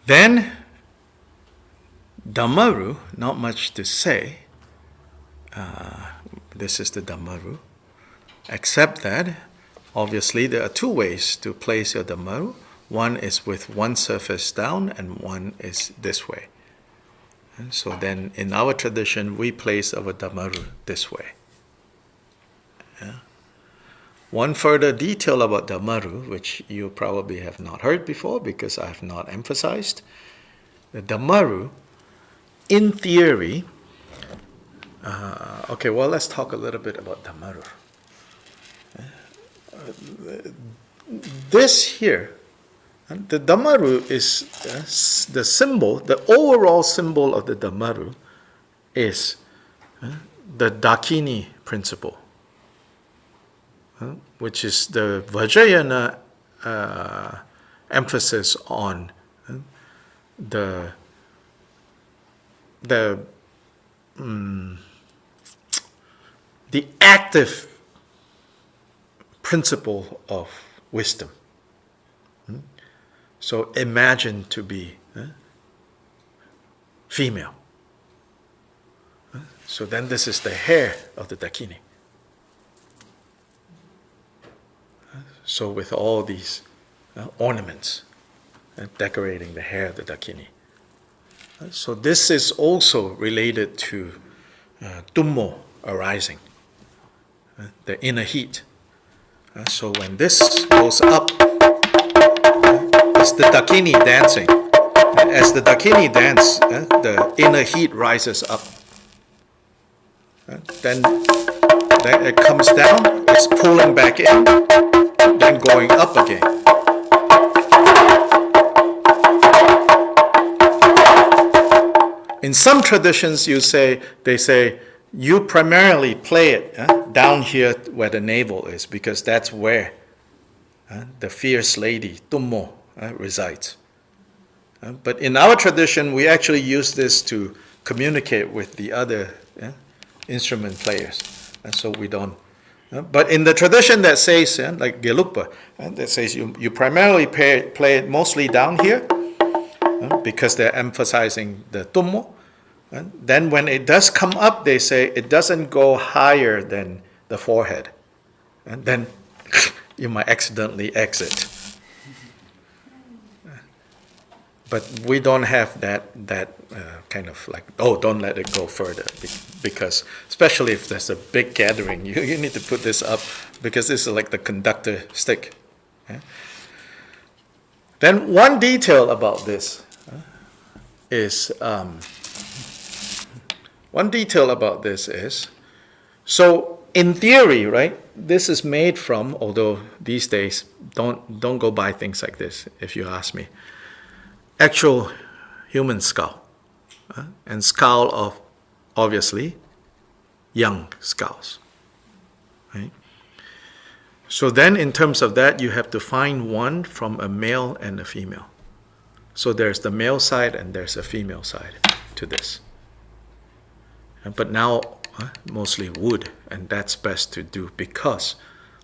Then Damaru, not much to say. This is the Damaru. Except that, obviously, there are two ways to place your Damaru. One is with one surface down, and one is this way. And so then, in our tradition, we place our Damaru this way. Yeah. One further detail about Damaru, which you probably have not heard before because I have not emphasized, the Damaru, in theory, let's talk a little bit about Damaru. This here, the Damaru is the symbol, the overall symbol of the Damaru is the Dakini principle, which is the Vajrayana emphasis on the active principle of wisdom. So imagine to be female. So then this is the hair of the Dakini. So with all these ornaments decorating the hair of the Dakini. So this is also related to Tummo arising, the inner heat. So when this goes up, it's the Dakini dancing. As the Dakini dance, the inner heat rises up. Then it comes down, it's pulling back in, then going up again. In some traditions, they say, you primarily play it down here where the navel is, because that's where the fierce lady, Tummo, resides. But in our tradition, we actually use this to communicate with the other instrument players. And so we don't. But in the tradition that says, like Gelugpa, that says you primarily play it mostly down here, because they're emphasizing the Tummo. Then when it does come up, they say it doesn't go higher than the forehead. And then you might accidentally exit. But we don't have that kind of like, don't let it go further. Because especially if there's a big gathering, you need to put this up, because this is like the conductor stick. Then one detail about this is, so in theory, right, this is made from, although these days, don't go buy things like this, if you ask me, actual human skull, and skull of, obviously, young skulls, right? So then in terms of that, you have to find one from a male and a female. So there's the male side and there's a female side to this. But now, mostly wood, and that's best to do because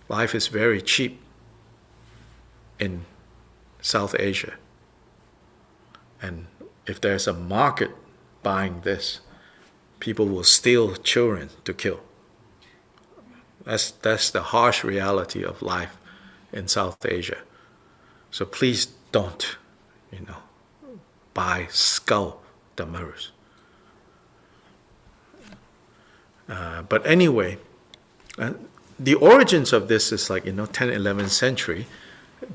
life is very cheap in South Asia. And if there's a market buying this, people will steal children to kill. That's the harsh reality of life in South Asia. So please don't, buy skull Damarus. But anyway, the origins of this is like 10th, 11th century.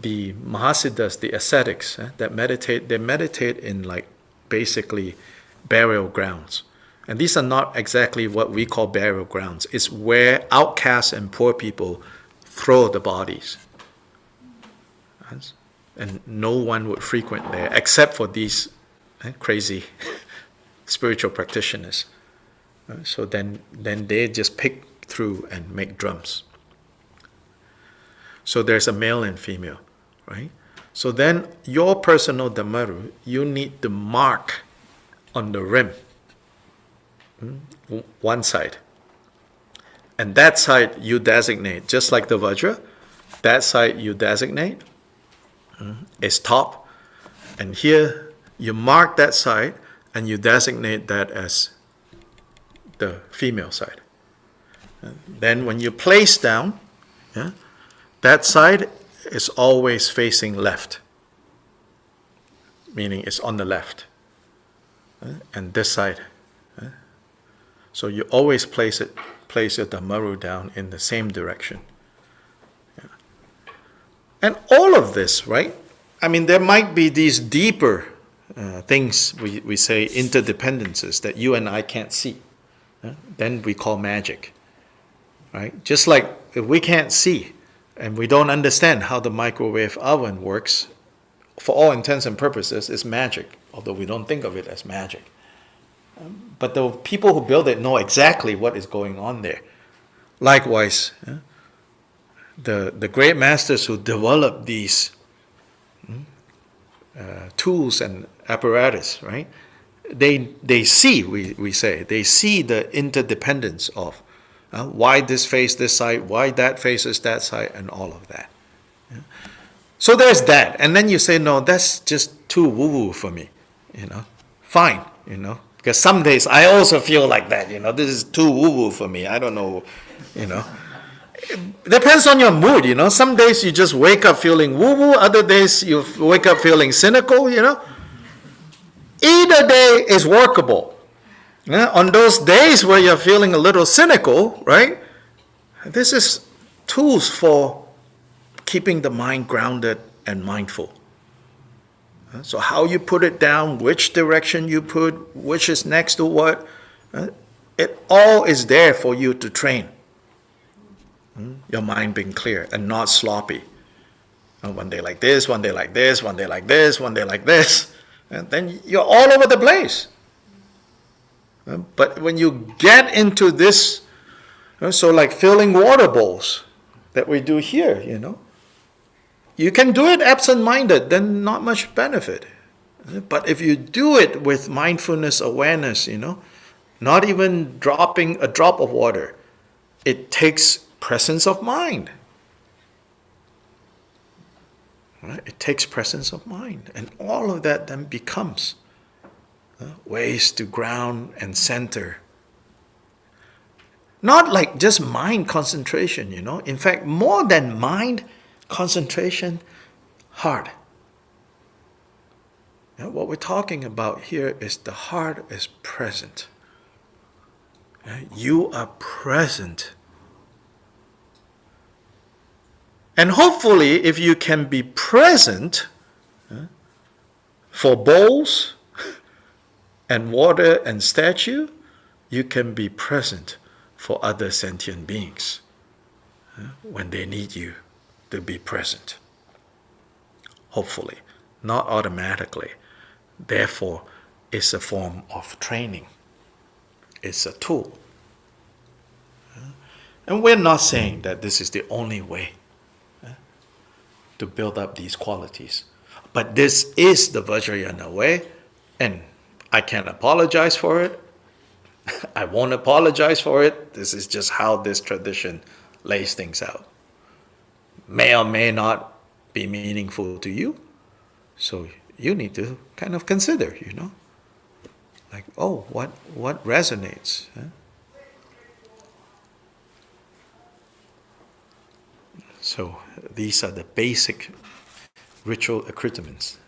The Mahasiddhas, the ascetics that meditate, they meditate in like basically burial grounds. And these are not exactly what we call burial grounds. It's where outcasts and poor people throw the bodies. And no one would frequent there except for these crazy spiritual practitioners. So then they just pick through and make drums. So there's a male and female, right? So then your personal Damaru, you need to mark on the rim, one side. And that side you designate, just like the Vajra, that side you designate is top, and here you mark that side and you designate that as the female side. Then when you place down, that side is always facing left, meaning it's on the left, and this side. So you always place your Damaru down in the same direction. And all of this, right? I mean, there might be these deeper things we say interdependences that you and I can't see. Then we call magic, right? Just like if we can't see and we don't understand how the microwave oven works, for all intents and purposes, it's magic, although we don't think of it as magic. But the people who build it know exactly what is going on there. Likewise, the great masters who develop these tools and apparatus, right? They see, we say, they see the interdependence of why this face this side, why that faces that side, and all of that. So there's that. And then you say, no, that's just too woo-woo for me. Fine, because some days I also feel like that, this is too woo-woo for me. I don't know, It depends on your mood, Some days you just wake up feeling woo-woo, other days you wake up feeling cynical, Either day is workable. On those days where you're feeling a little cynical, right? This is tools for keeping the mind grounded and mindful. So how you put it down, which direction you put, which is next to what, it all is there for you to train. Your mind being clear and not sloppy. One day like this, one day like this, one day like this, one day like this. And then you're all over the place. But when you get into this, so like filling water bowls that we do here, you can do it absent-minded, then not much benefit. But if you do it with mindfulness, awareness, not even dropping a drop of water, it takes presence of mind. Right? It takes presence of mind. And all of that then becomes ways to ground and center. Not like just mind concentration, In fact, more than mind concentration, heart. What we're talking about here is the heart is present. You are present. And hopefully, if you can be present for bowls and water and statue, you can be present for other sentient beings when they need you to be present. Hopefully, not automatically. Therefore, it's a form of training. It's a tool. And we're not saying that this is the only way to build up these qualities. But this is the Vajrayana way, and I can't apologize for it. I won't apologize for it. This is just how this tradition lays things out. May or may not be meaningful to you. So you need to kind of consider, like, oh, what resonates? So these are the basic ritual accoutrements.